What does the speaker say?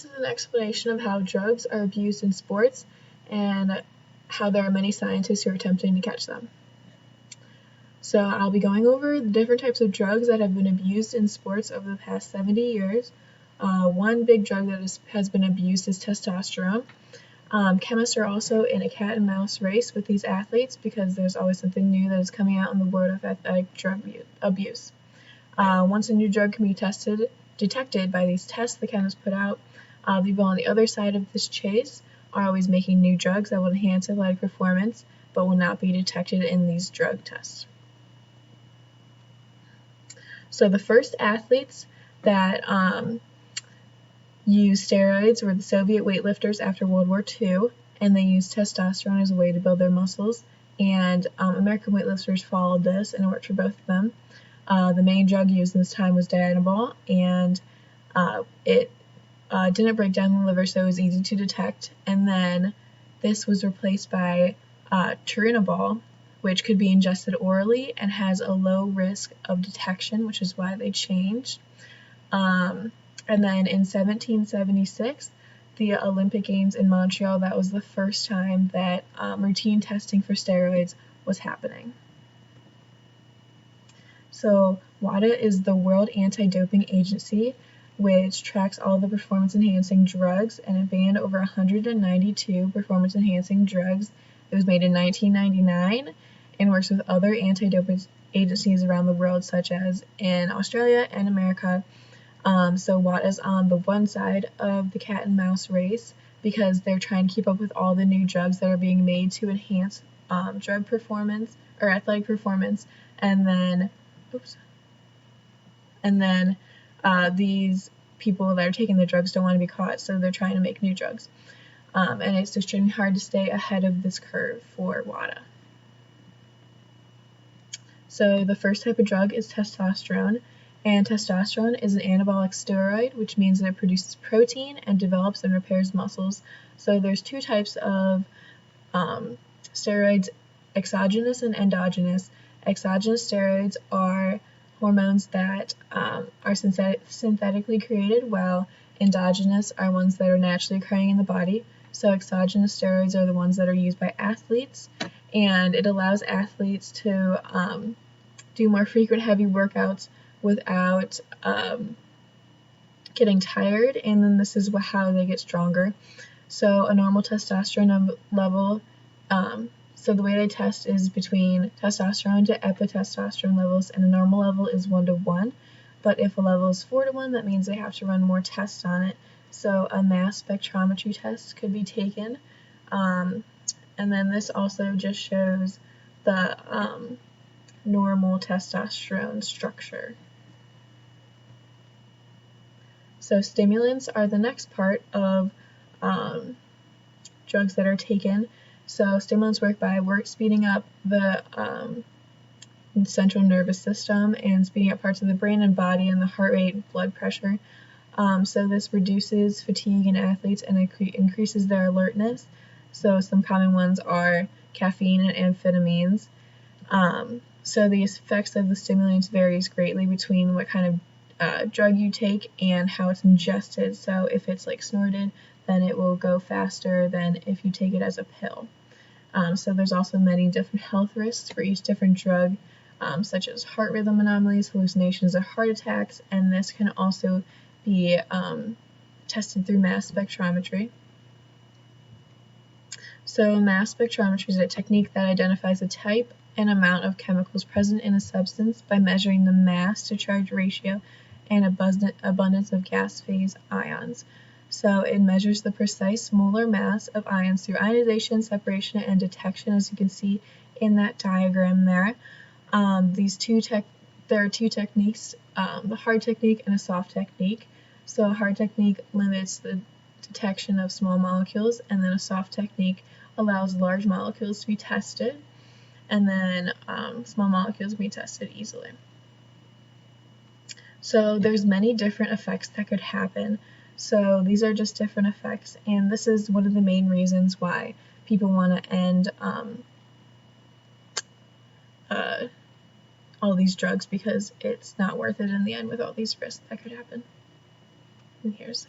this is an explanation of how drugs are abused in sports and how there are many scientists who are attempting to catch them. So I'll be going over the different types of drugs that have been abused in sports over the past 70 years. One big drug that has been abused is testosterone. Chemists are also in a cat and mouse race with these athletes because there's always something new that is coming out in the world of athletic drug abuse. Once a new drug can be detected by these tests the chemists put out, people on the other side of this chase are always making new drugs that will enhance athletic performance but will not be detected in these drug tests. So the first athletes that used steroids were the Soviet weightlifters after World War II, and they used testosterone as a way to build their muscles, and American weightlifters followed this, and it worked for both of them. The main drug used in this time was Dianabol, and it didn't break down the liver, so it was easy to detect, and then this was replaced by Turinabol, which could be ingested orally and has a low risk of detection, which is why they changed. And then in 1776, the Olympic Games in Montreal, that was the first time that routine testing for steroids was happening. So WADA is the World Anti-Doping Agency, which tracks all the performance-enhancing drugs, and it banned over 192 performance-enhancing drugs. It was made in 1999 and works with other anti-doping agencies around the world, such as in Australia and America. So WADA's on the one side of the cat and mouse race because they're trying to keep up with all the new drugs that are being made to enhance drug performance or athletic performance, and then these people that are taking the drugs don't want to be caught, so they're trying to make new drugs. And it's extremely hard to stay ahead of this curve for WADA. So the first type of drug is testosterone, and testosterone is an anabolic steroid, which means that it produces protein and develops and repairs muscles. So there's two types of steroids, exogenous and endogenous. Exogenous steroids are hormones that are synthetically created, while endogenous are ones that are naturally occurring in the body. So exogenous steroids are the ones that are used by athletes, and it allows athletes to do more frequent heavy workouts without getting tired, and then this is how they get stronger. So a normal testosterone level, so the way they test is between testosterone to epitestosterone levels, and a normal level is 1:1, but if a level is 4:1, that means they have to run more tests on it. So a mass spectrometry test could be taken, and then this also just shows the normal testosterone structure. So stimulants are the next part of drugs that are taken. So stimulants work by speeding up the central nervous system and speeding up parts of the brain and body and the heart rate and blood pressure. So this reduces fatigue in athletes and increases their alertness. So some common ones are caffeine and amphetamines. So the effects of the stimulants varies greatly between what kind of drug you take and how it's ingested. So if it's like snorted, then it will go faster than if you take it as a pill. So there's also many different health risks for each different drug, such as heart rhythm anomalies, hallucinations, or heart attacks, and this can also be tested through mass spectrometry. So mass spectrometry is a technique that identifies the type and amount of chemicals present in a substance by measuring the mass to charge ratio and abundance of gas phase ions. So it measures the precise molar mass of ions through ionization, separation, and detection, as you can see in that diagram there. There are two techniques, the hard technique and a soft technique. So a hard technique limits the detection of small molecules, and then a soft technique allows large molecules to be tested, and then small molecules will be tested easily. So there's many different effects that could happen. So these are just different effects, and this is one of the main reasons why people want to end all these drugs, because it's not worth it in the end with all these risks that could happen. And here's